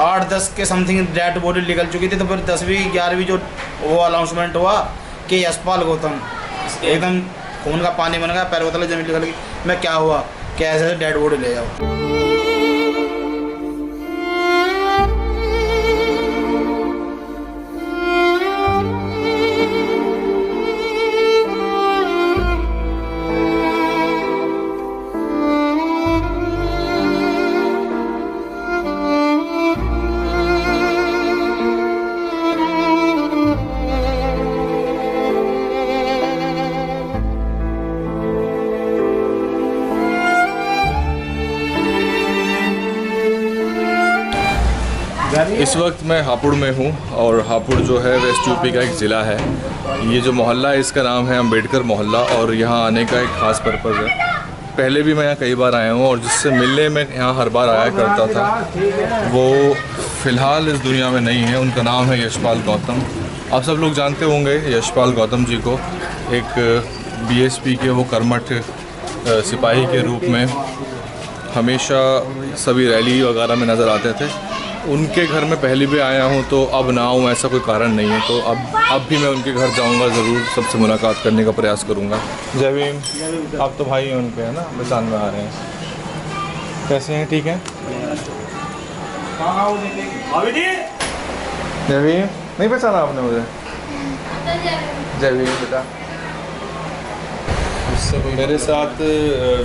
8-10 के something dead body निकल चुकी थी। तो फिर 10वीं 11वीं जो वो अनाउंसमेंट हुआ कि यशपाल गौतम एकदम खून का पानी बन गया, पैर बतले जमीन निकल गई। मैं क्या हुआ, कैसे डेड बॉडी ले जाओ। इस वक्त मैं हापुड़ में हूँ और हापुड़ जो है वेस्ट यूपी का एक ज़िला है। ये जो मोहल्ला है इसका नाम है अम्बेडकर मोहल्ला और यहाँ आने का एक ख़ास पर्पज़ है। पहले भी मैं यहाँ कई बार आया हूँ और जिससे मिलने में यहाँ हर बार आया करता था वो फ़िलहाल इस दुनिया में नहीं है। उनका नाम है यशपाल गौतम। आप सब लोग जानते होंगे यशपाल गौतम जी को। एक बीएसपी के वो कर्मठ सिपाही के रूप में हमेशा सभी रैली वगैरह में नज़र आते थे। उनके घर में पहले भी आया हूँ तो अब ना आऊँ ऐसा कोई कारण नहीं है। तो अब भी मैं उनके घर जाऊँगा, ज़रूर सबसे मुलाकात करने का प्रयास करूँगा। जय भीम। आप तो भाई हैं उनके, है ना, पहचान में आ रहे हैं। कैसे हैं, ठीक हैं? जय भीम। नहीं पहचाना आपने मुझे? जय भीम बेटा। मेरे साथ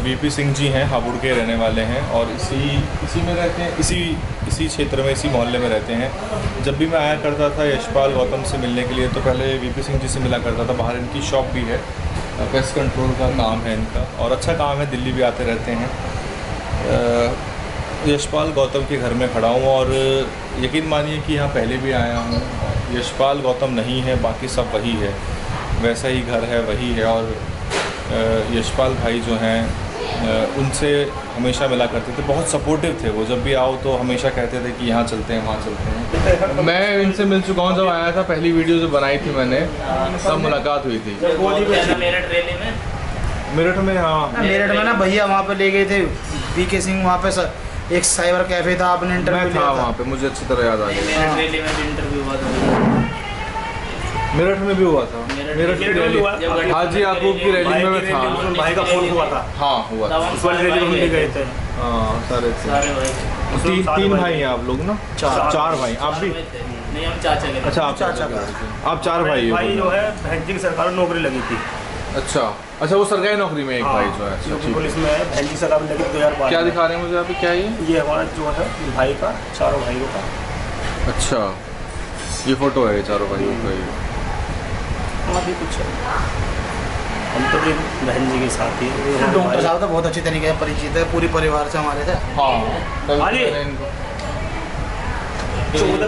वीपी सिंह जी हैं, हापुड़ के रहने वाले हैं और इसी में रहते हैं, इसी क्षेत्र में, इसी मोहल्ले में रहते हैं। जब भी मैं आया करता था यशपाल गौतम से मिलने के लिए तो पहले वीपी सिंह जी से मिला करता था। बाहर इनकी शॉप भी है, पेस्ट कंट्रोल का काम है इनका और अच्छा काम है, दिल्ली भी आते रहते हैं। यशपाल गौतम के घर में खड़ा हूँ और यकीन मानिए कि यहाँ पहले भी आया हूँ। यशपाल गौतम नहीं है, बाकी सब वही है, वैसा ही घर है, वही है। और यशपाल भाई जो हैं उनसे हमेशा मिला करते थे, बहुत सपोर्टिव थे वो। जब भी आओ तो हमेशा कहते थे कि यहाँ चलते हैं, वहाँ चलते हैं। मैं इनसे मिल चुका हूँ, जब आया था पहली वीडियो जो बनाई थी मैंने तब मुलाकात हुई थी मेरठ में। हाँ, मेरठ में ना भैया वहाँ पे ले गए थे वीके सिंह, वहाँ पे एक साइबर कैफे था, आपने इंटरव्यू था वहाँ पे, मुझे अच्छी तरह याद आ गया। मेरठ में भी हुआ था, मेरठ की रैली, हाजी याकूब की रैली में मैं था। भाई का फोन हुआ था। हाँ हुआ था, उस वाली रैली में हम भी गए थे। हाँ सारे भाई। तीन भाई हैं आप लोग ना? चार भाई। आप भी? नहीं, हम चाचा के। अच्छा, आप चाचा, आप 4 भाई। भाई जो है बहन जी की सरकारी नौकरी लगी थी। अच्छा, वो सरकारी नौकरी में एक भाई जो है। अच्छा, पुलिस में है, बहन जी सरकारी लगी 2012। क्या दिखा रहे हैं मुझे अभी, क्या ये हमारा जो है भाई का, 4 भाइयों का। अच्छा, ये फोटो है 4 भाइयों का। भी कुछ है, हम तो भी बहन जी के साथ ही। डॉक्टर साहब तो बहुत अच्छी तरीके से परिचित है, पूरी परिवार से हमारे से। हाँ,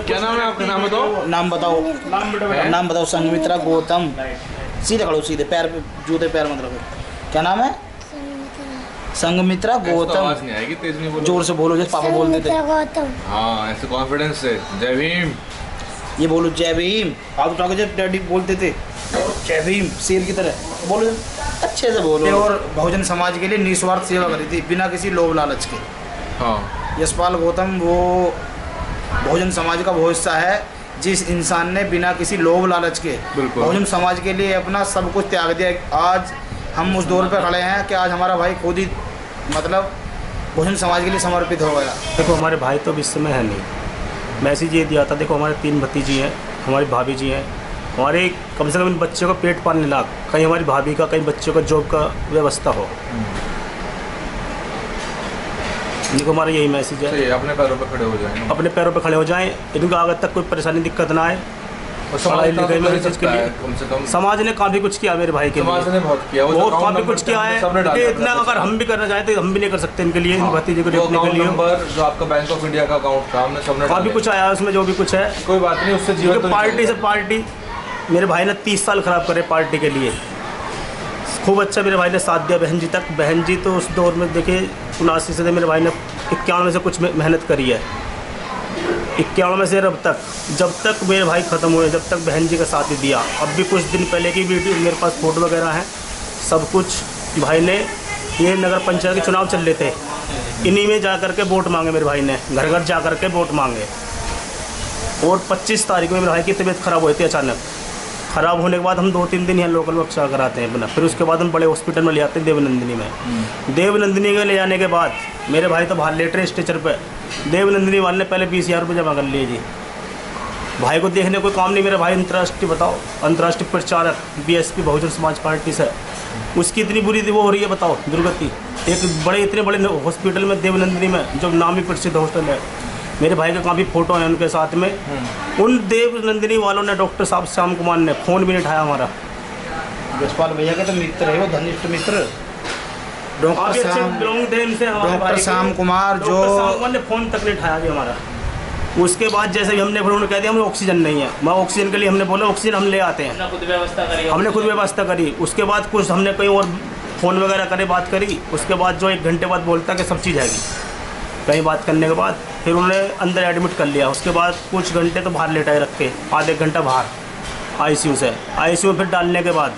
क्या नाम है आपका? नाम बताओ। नाम बताओ। संगमित्रा गौतम। सीधे खड़ो, सीधे पैर पे, जूते पैर मत रखो। क्या नाम है? संगमित्रा गौतम। आवाज नहीं आएगी, तेज नहीं बोलो, जोर से बोलो जैसे पापा बोलते थे। हाँ, ऐसे कॉन्फिडेंस से। जय भीम। ये बोलो जय भीम। आप उठा के जब डैडी बोलते थे जय भीम शेर की तरह बोलो, अच्छे से बोलो। और बहुजन समाज के लिए निस्वार्थ सेवा करी थी बिना किसी लोभ लालच के। हाँ, यशपाल गौतम वो बहुजन समाज का वो हिस्सा है जिस इंसान ने बिना किसी लोभ लालच के बहुजन समाज के लिए अपना सब कुछ त्याग दिया। आज हम उस दौर पर खड़े हैं कि आज हमारा भाई खुद ही मतलब बहुजन समाज के लिए समर्पित हो गया। देखो हमारे भाई तो इस समय है नहीं, मैसेज ये दिया था। देखो हमारे 3 भतीजी हैं, हमारी भाभी जी हैं, हमारे कम से कम इन बच्चों का पेट पालने लायक, कहीं हमारी भाभी का, कहीं बच्चों का जॉब का व्यवस्था हो। देखो हमारा यही मैसेज है, अपने पैरों पर खड़े हो जाएं, अपने पैरों पर खड़े हो जाएं, इनको आगे तक कोई परेशानी दिक्कत ना आए। पढ़ाई लिखाई में चीज़ के लिए कम से कम समाज ने काफ़ी कुछ किया मेरे भाई के लिए। समाज ने बहुत किया, बहुत काफ़ी कुछ किया है। इतना अगर हम भी करना चाहें तो हम भी नहीं कर सकते इनके लिए, इन भतीजे को देखने के लिए। जो आपका बैंक ऑफ इंडिया का अकाउंट था, हमने सबने काफ़ी कुछ आया उसमें, जो भी कुछ है। कोई बात नहीं, उससे जीवन पार्टी से पार्टी मेरे भाई ने 30 साल ख़राब करे पार्टी के लिए। खूब अच्छा मेरे भाई ने साथ दिया बहन जी तक। बहन जी तो उस दौर में देखिए 79 से मेरे भाई ने 51 में से कुछ मेहनत करी है, 51 में से अब तक, जब तक मेरे भाई ख़त्म हुए, जब तक बहन जी का साथ ही दिया। अब भी कुछ दिन पहले की वीडियो मेरे पास फ़ोटो वगैरह हैं, सब कुछ भाई ने। ये नगर पंचायत के चुनाव चल रहे थे, इन्हीं में जा कर के वोट मांगे मेरे भाई ने, घर घर जा कर के वोट मांगे। और 25 तारीख में मेरे भाई की तबीयत ख़राब हुई थी अचानक। ख़राब होने के बाद हम 2-3 दिन यहाँ लोकल में उपचार कराते हैं अपना, फिर उसके बाद हम बड़े हॉस्पिटल में ले आते हैं देवनंदिनी में। देवनंदिनी में ले जाने के बाद मेरे भाई तो बाहर लेट रहे स्ट्रेचर पे। देवनंदिनी वाले ने पहले 20,000 रुपये जमा कर लिए जी। भाई को देखने कोई काम नहीं। मेरे भाई अंतर्राष्ट्रीय, बताओ, अंतर्राष्ट्रीय प्रचारक बीएसपी बहुजन समाज पार्टी से, उसकी इतनी बुरी वो हो रही है, बताओ, दुर्गति। एक बड़े इतने बड़े हॉस्पिटल में देवनंदिनी में, जो नामी प्रसिद्ध हॉस्टल है, मेरे भाई का काफ़ी फ़ोटो है उनके साथ में। उन देवनंदिनी वालों ने, डॉक्टर साहब श्याम कुमार ने फ़ोन भी नहीं उठाया हमारा। यशपाल भैया के तो मित्र है वो, घनिष्ठ मित्र डॉक्टर श्याम कुमार, जो ने फ़ोन तक नहीं उठाया अभी हमारा। उसके बाद जैसे भी हमने फिर उन्होंने कह दिया हमें ऑक्सीजन नहीं है। मैं ऑक्सीजन के लिए हमने बोला ऑक्सीजन हम ले आते हैं, हमने खुद व्यवस्था करी। उसके बाद कुछ हमने कहीं और फ़ोन वगैरह करे, बात करी। उसके बाद जो 1 घंटे बाद बोलता कि सब चीज़ आएगी। कहीं बात करने के बाद फिर उन्होंने अंदर एडमिट कर लिया। उसके बाद कुछ घंटे तो बाहर लेटाए रख के, आधे घंटा बाहर आईसीयू से। आईसीयू में फिर डालने के बाद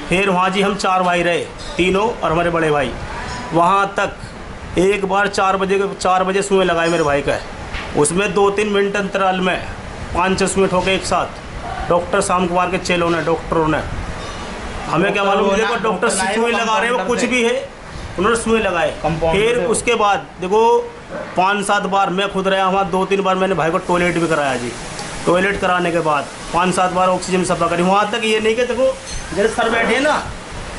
फिर वहाँ जी हम 4 भाई रहे, तीनों और हमारे बड़े भाई। वहाँ तक एक बार 4 बजे सुई लगाए मेरे भाई का। उसमें 2-3 मिनट अंतराल में 5-6 मिनट हो गए एक साथ। डॉक्टर श्याम कुमार के चेलों ने, डॉक्टरों ने, हमें क्या मालूम, देखो डॉक्टर सुई लगा रहे हैं, वो कुछ भी है, उन्होंने सुई लगाए। फिर उसके बाद देखो 5-7 बार मैं खुद रहा वहाँ, 2-3 बार मैंने भाई को टॉयलेट भी कराया जी। टॉयलेट कराने के बाद 5-7 बार ऑक्सीजन सफा करी। वहाँ तक ये नहीं कि देखो जैसे सर बैठे ना,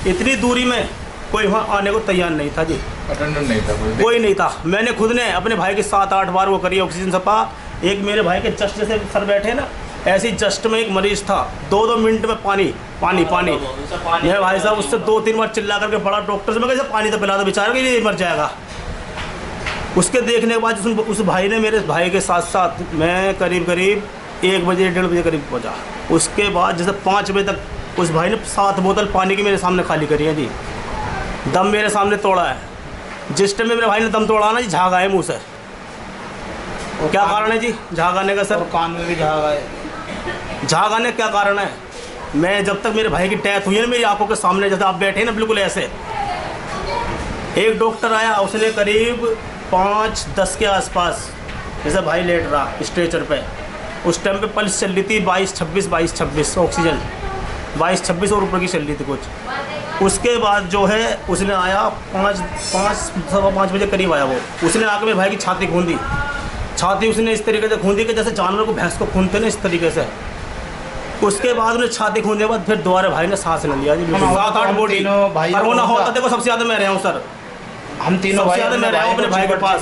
इतनी दूरी में कोई वहाँ आने को तैयार नहीं था जी, अटेंडेंट नहीं था, कोई नहीं था। मैंने खुद ने अपने भाई के 7-8 बार वो करी ऑक्सीजन सफा। एक मेरे भाई के जस्ट जैसे सर बैठे ना, ऐसे ही जस्ट में एक मरीज था, 2-2 मिनट में पानी पानी पानी। मेरे भाई साहब उससे 2-3 बार चिल्ला करके बड़ा डॉक्टर से मैं कैसे पानी तो पिला दो बेचारा, कि ये मर जाएगा। उसके देखने के बाद उस भाई ने मेरे भाई के साथ साथ मैं करीब 1 बजे 1:30 बजे करीब पहुँचा। उसके बाद जैसे 5 बजे तक उस भाई ने 7 बोतल पानी की मेरे सामने खाली करी है जी। दम मेरे सामने तोड़ा है। जिस टाइम में मेरे भाई ने दम तोड़ा ना जी, झाग आए मुँह से। क्या कारण है जी झाग आने का सर? कान में भी झाग आए। झाग आने क्या कारण है? मैं जब तक मेरे भाई की डेथ हुई है ना, मेरी आंखों के सामने जैसे आप बैठे ना बिल्कुल ऐसे, एक डॉक्टर आया, उसने करीब 5-10 के आसपास जैसे भाई लेट रहा स्ट्रेचर पे, उस टाइम पे पल्स चल रही थी 22-26 ऑक्सीजन 22-26 और ऊपर की चल रही थी कुछ। उसके बाद जो है उसने आया 5-5 बजे करीब आया वो। उसने आकर मेरे भाई की छाती खूंदी। छाती उसने इस तरीके से खूंदी कि जैसे जानवर को भैंस को खूंदते ना, इस तरीके से। उसके बाद उन्हें छाती खूंदने के बाद फिर दोबारा भाई ने सांस ले लिया जी। 7-8 बॉडी और ना होता, देखो सबसे ज़्यादा मैं रहा हूँ सर, हम तीनों भाई मैं रहा हूँ अपने भाई के पास।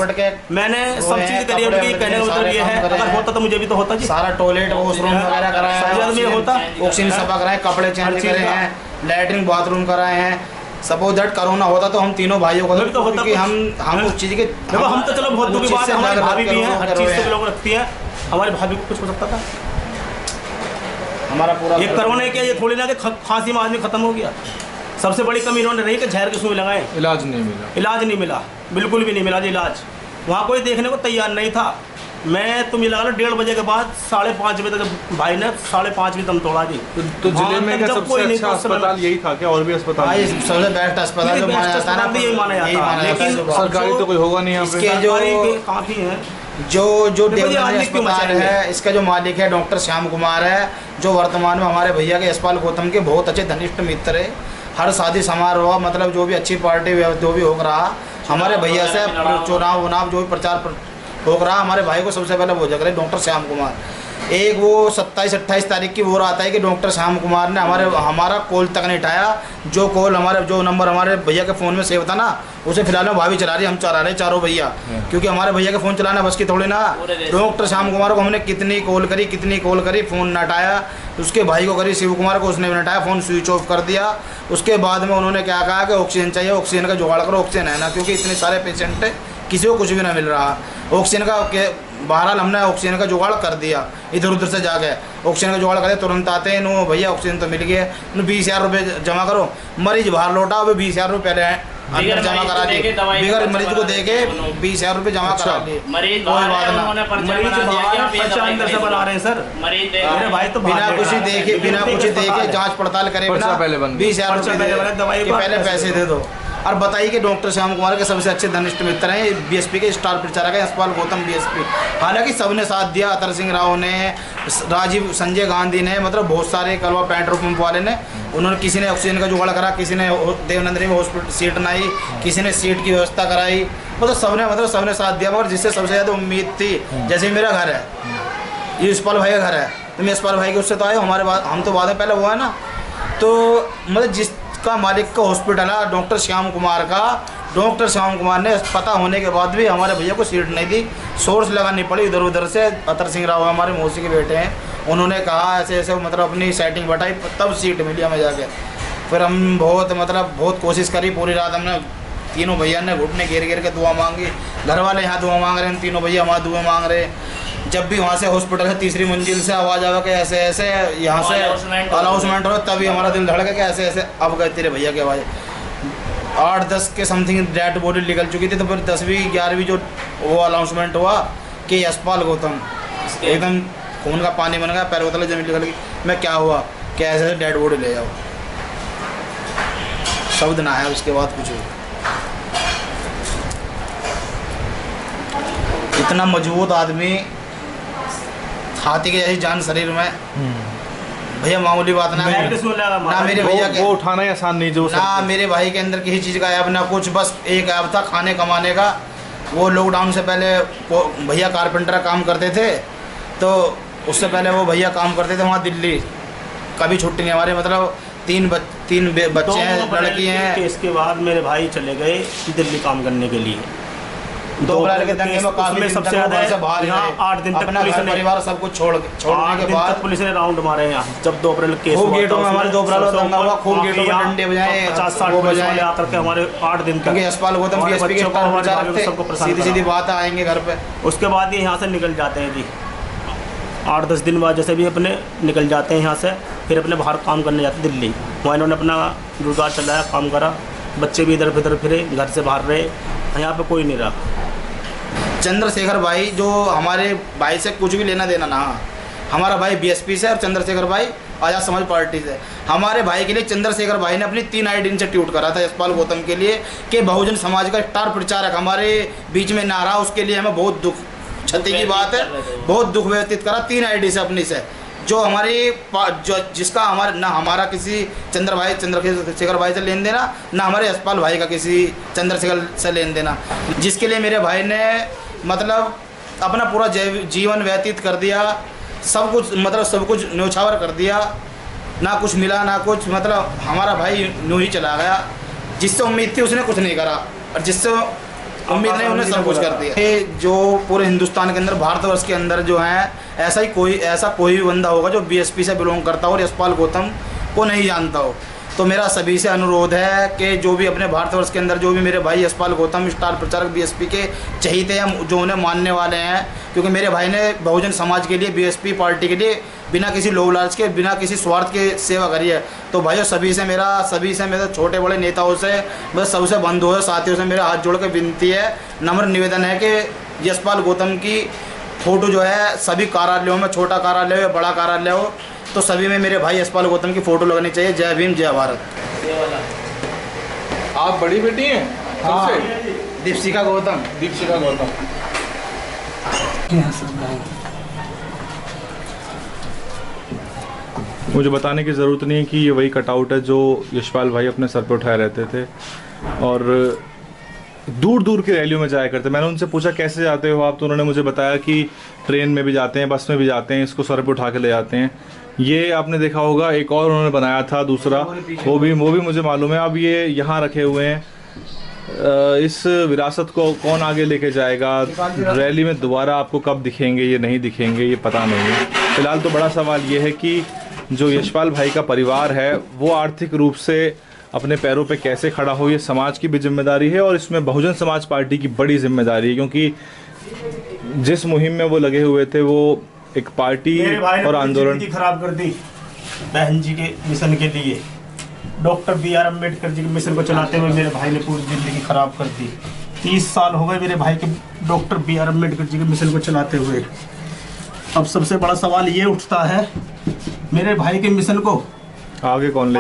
मैंने सब चीज़ करी है। कहने का मतलब ये है, अगर होता तो मुझे भी तो होता जी। सारा टॉयलेट वॉशरूम वगैरह कराया है, होता ऑक्सीजन सफा कराए, कपड़े चेंज करे हैं, लैट्रिन बाथरूम कराए हैं। सपोज दैट कोरोना होता तो हम तीनों भाइयों को तो होता, क्योंकि हम उस चीज़ के, देखो हम तो चलो बहुत दुखी बात है, हमारी भाभी भी हैं, हर चीज़ से लोग रखती है, हमारी भाभी को कुछ हो सकता था। हमारा पूरा ये कोरोना क्या, ये थोड़ी ना कि खांसी में आदमी खत्म हो गया। सबसे बड़ी कमी इन्होंने रही कि जहर की सुई लगाए, इलाज नहीं मिला, बिल्कुल भी नहीं मिला जी इलाज। वहाँ कोई देखने को तैयार नहीं था। मैं तुम ये लगा लो 1:30 बजे के बाद 5:30 बजे तक जब भाई ने 5:30 बजे दम तोड़ा जी। तो जिले में क्या सबसे अच्छा अस्पताल यही था क्या? और भी अस्पताल? सबसे बेस्ट अस्पताल जो माना जाता है ना, यही माना जाता है, लेकिन सरकारी तो कोई होगा नहीं यहाँ पे। काफ़ी है जो देवनानी अस्पताल है, इसका जो मालिक है डॉक्टर श्याम कुमार है, जो वर्तमान में हमारे भैया के यशपाल गौतम के बहुत अच्छे घनिष्ठ मित्र है। हर शादी समारोह, मतलब जो भी अच्छी पार्टी जो भी हो रहा, हमारे भैया से चुनाव जो भी प्रचार हो रहा, हमारे भाई को सबसे पहले वो जगह रहे डॉक्टर श्याम कुमार। एक वो 27-28 तारीख की वो आता है कि डॉक्टर श्याम कुमार ने हमारा कॉल तक नहीं उठाया। जो नंबर हमारे भैया के फ़ोन में सेव था ना, उसे फिलहाल में भाभी चला रही, हम चला रहे चारों भैया, क्योंकि हमारे भैया के फ़ोन चलाना बस की थोड़ी ना। डॉक्टर श्याम कुमार को हमने कितनी कॉल करी, फ़ोन न उठाया। उसके भाई को करी शिव कुमार को, उसने भी उठाया, फ़ोन स्विच ऑफ कर दिया। उसके बाद में उन्होंने क्या कहा कि ऑक्सीजन चाहिए, ऑक्सीजन का जुगाड़ करो, ऑक्सीजन है ना, क्योंकि इतने सारे पेशेंट है, किसी को कुछ भी ना मिल रहा। ऑक्सीजन का बहरहाल हमने ऑक्सीजन का जुगाड़ कर दिया, इधर उधर से जाके ऑक्सीजन का जुगाड़ कर दिया। तुरंत आते हैं नो भैया ऑक्सीजन तो मिल गया, 20,000 रुपये जमा करो। मरीज बाहर लौटा, वो 20,000 रुपये पहले अंदर जमा करा दिए, बिगर मरीज को दे के 20,000 रुपये जमा करा दिए। कोई बात ना, अंदर से बना रहे हैं सर मेरे भाई, तो बिना कुछ देखे जांच पड़ताल करे, 20,000 रुपये पहले पैसे दे दो। और बताइए कि डॉक्टर श्याम कुमार के सबसे अच्छे घनिष्ठ मित्र हैं बीएसपी के स्टार प्रचारक हैं यशपाल गौतम बीएसपी। हालांकि सबने साथ दिया, अतर सिंह राव ने, राजीव संजय गांधी ने, मतलब बहुत सारे कलवा पेट्रोल पंप वाले ने, उन्होंने किसी ने ऑक्सीजन का जुगाड़ करा, किसी ने देवनंदनी में हॉस्पिटल सीट बनाई, किसी ने सीट की व्यवस्था कराई, मतलब सबने साथ दिया। मगर जिससे सबसे ज़्यादा उम्मीद थी, जैसे मेरा घर है, ये यशपाल भाई का घर है, तो मैं यशपाल भाई के उससे तो आए, हमारे बाद हम तो बाद में पहले हुआ है ना, तो मतलब जिसका मालिक का हॉस्पिटल है डॉक्टर श्याम कुमार का, डॉक्टर श्याम कुमार ने पता होने के बाद भी हमारे भैया को सीट नहीं दी, सोर्स लगानी पड़ी इधर उधर से। अतर सिंह राव हमारे मौसी के बेटे हैं, उन्होंने कहा ऐसे ऐसे, मतलब अपनी सेटिंग बैठाई, तब सीट मिली हमें जाके। फिर हम बहुत कोशिश करी, पूरी रात हमने तीनों भैया ने घुटने घेर के दुआ मांगी, घर वाले यहाँ दुआ मांग रहे हैं, तीनों भैया वहाँ दुआ मांग रहे हैं। जब भी वहाँ से हॉस्पिटल से तीसरी मंजिल से आवाज़ आवा कि ऐसे ऐसे यहाँ से अनाउंसमेंट हो, तभी हमारा दिल धड़का कि ऐसे ऐसे अब गए तेरे भैया की आवाज़। 8-10 के समथिंग डेड बॉडी निकल चुकी थी, तो फिर 10वीं 11वीं जो वो अनाउंसमेंट हुआ कि यशपाल गौतम, एकदम खून का पानी बन गया, पैर बोतल जमीन निकल गई। मैं क्या हुआ कि ऐसे ऐसे डेड बॉडी ले जाओ, शब्द ना है उसके बाद कुछ। इतना मजबूत आदमी, हाथी के जैसी जान शरीर में, भैया मामूली बात ना है ना। मेरे भैया वो उठाना ही आसान नहीं, जो ना मेरे भाई के अंदर किसी चीज़ का ऐप ना कुछ, बस एक ऐप था खाने कमाने का। वो लॉकडाउन से पहले भैया कारपेंटर का काम करते थे, तो उससे पहले वो भैया काम करते थे वहाँ दिल्ली, कभी छुट्टी नहीं हमारे, मतलब तीन बच्चे हैं, लड़की हैं। इसके बाद मेरे भाई चले गए दिल्ली काम करने के लिए। 2 अप्रैल के दंगे में काफी सबसे ज़्यादा 8 दिन तक अपना घर परिवार सब कुछ छोड़ने के बाद पुलिस ने राउंड मारे हैं यहाँ। जब 2 अप्रैल केस खूब गेटों में हमारे 2 अप्रैल को दंगा हुआ, खूब गेटों में डंडे बजाए, 50-60 पुलिस वाले आकर के हमारे 8 दिन तक, यशपाल गौतम बीएसपी के स्टार प्रचारक थे, सीधी बात आएंगे घर पे। उसके बाद ये यहाँ से निकल जाते हैं जी, 8-10 दिन बाद जैसे भी अपने निकल जाते हैं यहाँ से, फिर अपने बाहर काम करने जाते दिल्ली। वहाँ इन्होंने अपना रोजगार चलाया, काम करा, बच्चे भी इधर उधर फिरे, घर से बाहर रहे, यहाँ पे कोई नहीं रहा। चंद्रशेखर भाई जो हमारे भाई से कुछ भी लेना देना ना, हमारा भाई बीएसपी से और चंद्रशेखर भाई आज़ाद समाज पार्टी से। हमारे भाई के लिए चंद्रशेखर भाई ने अपनी 3 आईडी इंस्टीट्यूट करा था यशपाल गौतम के लिए, कि बहुजन समाज का स्टार प्रचारक हमारे बीच में ना रहा, उसके लिए हमें बहुत दुख, क्षति की बात है, बहुत दुख व्यतीत करा 3 आईडी से अपनी से, जो हमारी जिसका हमारा ना हमारा किसी चंद्रशेखर भाई से लेन देना, ना हमारे यशपाल भाई का किसी चंद्रशेखर से लेन देना, जिसके लिए मेरे भाई ने मतलब अपना पूरा जीवन व्यतीत कर दिया, सब कुछ न्यौछावर कर दिया, ना कुछ मिला ना कुछ, मतलब हमारा भाई यूँ ही चला गया। जिससे उम्मीद थी उसने कुछ नहीं करा, और जिससे उम्मीद नहीं उन्होंने सब कुछ कर दिया। ये जो पूरे हिंदुस्तान के अंदर, भारतवर्ष के अंदर जो है, ऐसा कोई भी बंदा होगा जो बीएसपी से बिलोंग करता हो और यशपाल गौतम को नहीं जानता हो। तो मेरा सभी से अनुरोध है कि जो भी अपने भारतवर्ष के अंदर जो भी मेरे भाई यशपाल गौतम स्टार प्रचारक बीएसपी के चहीते हैं, जो उन्हें मानने वाले हैं, क्योंकि मेरे भाई ने बहुजन समाज के लिए, बीएसपी पार्टी के लिए बिना किसी लोभ लालच के, बिना किसी स्वार्थ के सेवा करी है। तो भाइयों सभी से मेरे छोटे बड़े नेताओं से, बस सबसे बंधुओं है, साथियों से मेरा हाथ जोड़ के विनती है, नम्र निवेदन है कि यशपाल गौतम की फ़ोटो जो है सभी कार्यालयों में, छोटा कार्यालय हो या बड़ा कार्यालय हो, तो सभी में मेरे भाई यशपाल गौतम की फ़ोटो लगनी चाहिए। जय भीम, जय भारत। आप बड़ी बेटी हैं? हाँ, दीपशिखा गौतम। मुझे बताने की ज़रूरत नहीं है कि ये वही कटआउट है जो यशपाल भाई अपने सर पर उठाए रहते थे, और दूर दूर की रैलियों में जाया करते। मैंने उनसे पूछा कैसे जाते हो आप, तो उन्होंने मुझे बताया कि ट्रेन में भी जाते हैं, बस में भी जाते हैं, इसको सर पे उठा के ले जाते हैं। ये आपने देखा होगा, एक और उन्होंने बनाया था दूसरा, वो भी मुझे मालूम है। अब ये यहाँ रखे हुए हैं, इस विरासत को कौन आगे लेके जाएगा, रैली में दोबारा आपको कब दिखेंगे, ये नहीं दिखेंगे, ये पता नहीं है। फिलहाल तो बड़ा सवाल ये है कि जो यशपाल भाई का परिवार है वो आर्थिक रूप से अपने पैरों पे कैसे खड़ा हो, ये समाज की भी जिम्मेदारी है, और इसमें बहुजन समाज पार्टी की बड़ी जिम्मेदारी है, क्योंकि जिस मुहिम में वो लगे हुए थे वो एक पार्टी और आंदोलन खराब कर दी बहन जी के मिशन के लिए। डॉक्टर BR अम्बेडकर जी के मिशन को चलाते हुए मेरे भाई ने पूरी जिंदगी खराब कर दी। 30 साल हो गए मेरे भाई के डॉक्टर BR अम्बेडकर जी के मिशन को चलाते हुए। अब सबसे बड़ा सवाल ये उठता है, मेरे भाई के मिशन को आगे कौन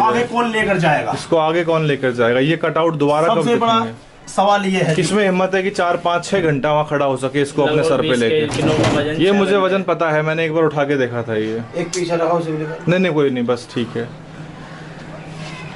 लेकर जाएगा इसको? आगे कौन लेकर जाएगा? ये कटआउट दोबारा कब दिखेंगे? सवाल ये है किसमें हिम्मत है कि 4-5-6 घंटा वहाँ खड़ा हो सके इसको अपने सर पे लेके? ये मुझे वजन पता है, मैंने एक बार उठा के देखा था। ये एक पीछे रखा उसे नहीं कोई नहीं, बस ठीक है।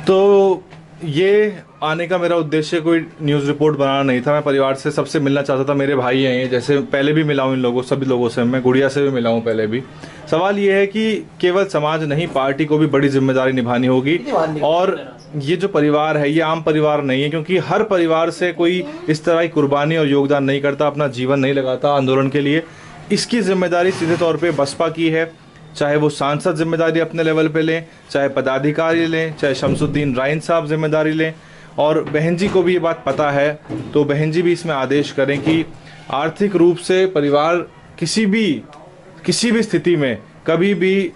तो ये आने का मेरा उद्देश्य कोई न्यूज़ रिपोर्ट बनाना नहीं था। मैं परिवार से सबसे मिलना चाहता था। मेरे भाई हैं ये, जैसे पहले भी मिला हूँ इन लोगों सभी लोगों से, मैं गुड़िया से भी मिला हूँ पहले भी। सवाल ये है कि केवल समाज नहीं, पार्टी को भी बड़ी जिम्मेदारी निभानी होगी। और ये जो परिवार है ये आम परिवार नहीं है, क्योंकि हर परिवार से कोई इस तरह की कुर्बानी और योगदान नहीं करता, अपना जीवन नहीं लगाता आंदोलन के लिए। इसकी जिम्मेदारी सीधे तौर पर बसपा की है, चाहे वो सांसद जिम्मेदारी अपने लेवल पे लें, चाहे पदाधिकारी लें, चाहे शमसुद्दीन राइन साहब जिम्मेदारी लें। और बहन जी को भी ये बात पता है, तो बहन जी भी इसमें आदेश करें कि आर्थिक रूप से परिवार किसी भी स्थिति में कभी भी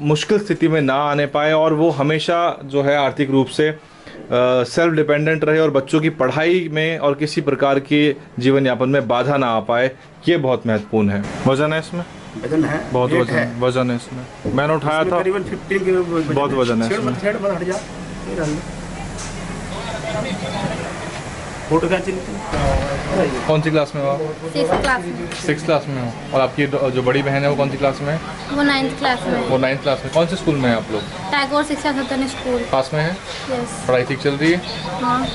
मुश्किल स्थिति में ना आने पाए, और वो हमेशा जो है आर्थिक रूप से सेल्फ डिपेंडेंट रहे और बच्चों की पढ़ाई में और किसी प्रकार के जीवन यापन में बाधा ना आ पाए। ये बहुत महत्वपूर्ण है। वजन है इसमें? वजन है, बहुत वजन है इसमें। मैंने उठाया था, करीबन 15 किलो बहुत वजन है इसमें। फोटो खींच। कौन सी क्लास में हो आप? 6th क्लास में। 6th क्लास में हो। और आपकी जो बड़ी बहन है वो कौन सी क्लास में है? वो 9th क्लास में। वो 9th क्लास में। कौन से स्कूल में है आप लोग? टैगोर शिक्षा सदन स्कूल पास में है? यस। पढ़ाई ठीक चल रही है? हाँ।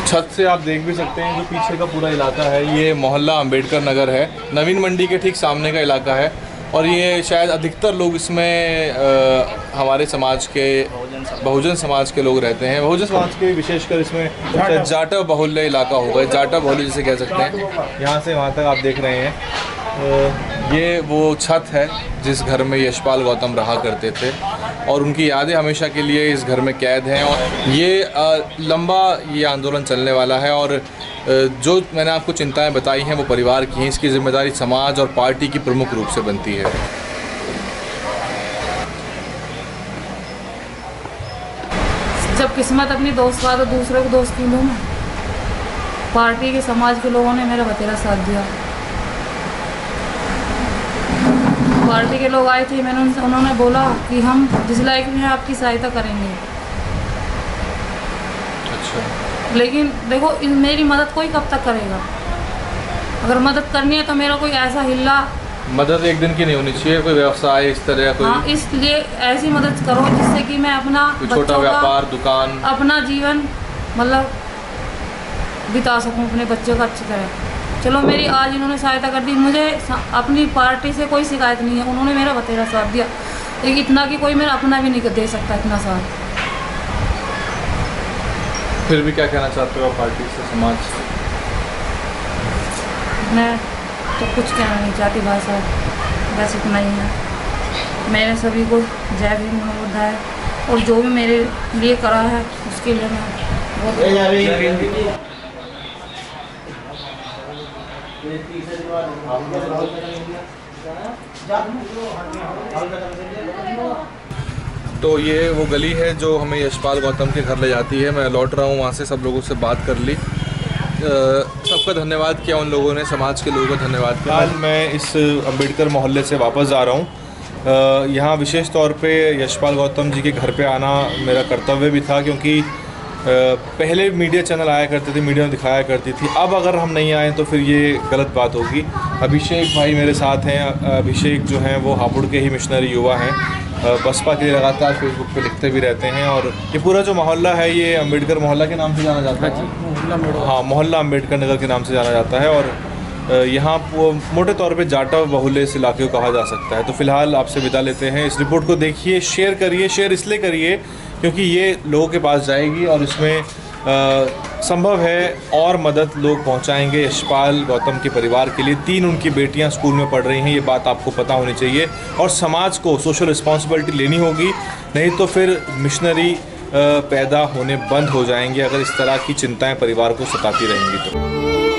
छत से आप देख भी सकते हैं जो पीछे का पूरा इलाका है, ये मोहल्ला अंबेडकर नगर है, नवीन मंडी के ठीक सामने का इलाका है। और ये शायद अधिकतर लोग इसमें हमारे समाज के, बहुजन समाज के लोग रहते हैं। बहुजन समाज के विशेषकर इसमें जाटव बहुल्य इलाका होगा, जाटव बहुल्य जिसे कह सकते हैं। यहाँ से वहाँ तक आप देख रहे हैं, ये वो छत है जिस घर में यशपाल गौतम रहा करते थे, और उनकी यादें हमेशा के लिए इस घर में कैद हैं। और ये लंबा ये आंदोलन चलने वाला है, और जो मैंने आपको चिंताएं बताई हैं वो परिवार की हैं। इसकी जिम्मेदारी समाज और पार्टी की प्रमुख रूप से बनती है। जब किस्मत अपनी दोस्त का तो दूसरे को दोस्त क्यों लूँ मैं? पार्टी के, समाज के लोगों ने मेरा बतेरा साथ दिया। पार्टी के लोग आए थे, उन्होंने बोला कि हम जिस लायक में आपकी सहायता करेंगे। अच्छा। लेकिन देखो मेरी मदद कोई कब तक करेगा? अगर मदद करनी है तो मेरा कोई ऐसा हिल्ला, मदद एक दिन की नहीं होनी चाहिए, कोई व्यवसाय इस तरह कोई। हाँ, इसलिए ऐसी मदद करो जिससे कि मैं अपना छोटा व्यापार, दुकान, अपना जीवन मतलब बिता सकूं अपने बच्चों का अच्छी तरह। चलो मेरी आज इन्होंने सहायता कर दी, मुझे अपनी पार्टी से कोई शिकायत नहीं है, उन्होंने मेरा बतेरा साथ दिया। लेकिन इतना कि कोई मेरा अपना भी नहीं दे सकता इतना साथ। फिर भी क्या कहना चाहते हो आप पार्टी से, समाज से? मैं तो कुछ कहना नहीं चाहती भाई साहब, बस इतना ही है। मैंने सभी को जय भीम नमोबुद्धाय, और जो भी मेरे लिए करा है उसके लिए मैं बहुत तो ये वो गली है जो हमें यशपाल गौतम के घर ले जाती है। मैं लौट रहा हूँ वहाँ से, सब लोगों से बात कर ली, सबका धन्यवाद किया उन लोगों ने, समाज के लोगों का धन्यवाद किया। आज मैं इस अंबेडकर मोहल्ले से वापस जा रहा हूँ। यहाँ विशेष तौर पे यशपाल गौतम जी के घर पे आना मेरा कर्तव्य भी था, क्योंकि पहले मीडिया चैनल आया करते थे, मीडिया में दिखाया करती थी। अब अगर हम नहीं आए तो फिर ये गलत बात होगी। अभिषेक भाई मेरे साथ हैं। अभिषेक जो हैं वो हापुड़ के ही मिशनरी युवा हैं, बसपा के लिए लगातार फेसबुक पे लिखते भी रहते हैं। और ये पूरा जो मोहल्ला है ये अंबेडकर मोहल्ला के नाम से जाना जाता है। हाँ, मोहल्ला अंबेडकर नगर के नाम से जाना जाता है। और यहाँ मोटे तौर पे जाटव बहुल्य इस इलाके को कहा जा सकता है। तो फिलहाल आपसे विदा लेते हैं। इस रिपोर्ट को देखिए, शेयर करिए। शेयर इसलिए करिए क्योंकि ये लोगों के पास जाएगी और इसमें संभव है और मदद लोग पहुंचाएंगे यशपाल गौतम के परिवार के लिए। 3 उनकी बेटियां स्कूल में पढ़ रही हैं, ये बात आपको पता होनी चाहिए। और समाज को सोशल रिस्पॉन्सिबिलिटी लेनी होगी, नहीं तो फिर मिशनरी पैदा होने बंद हो जाएंगे अगर इस तरह की चिंताएं परिवार को सताती रहेंगी तो।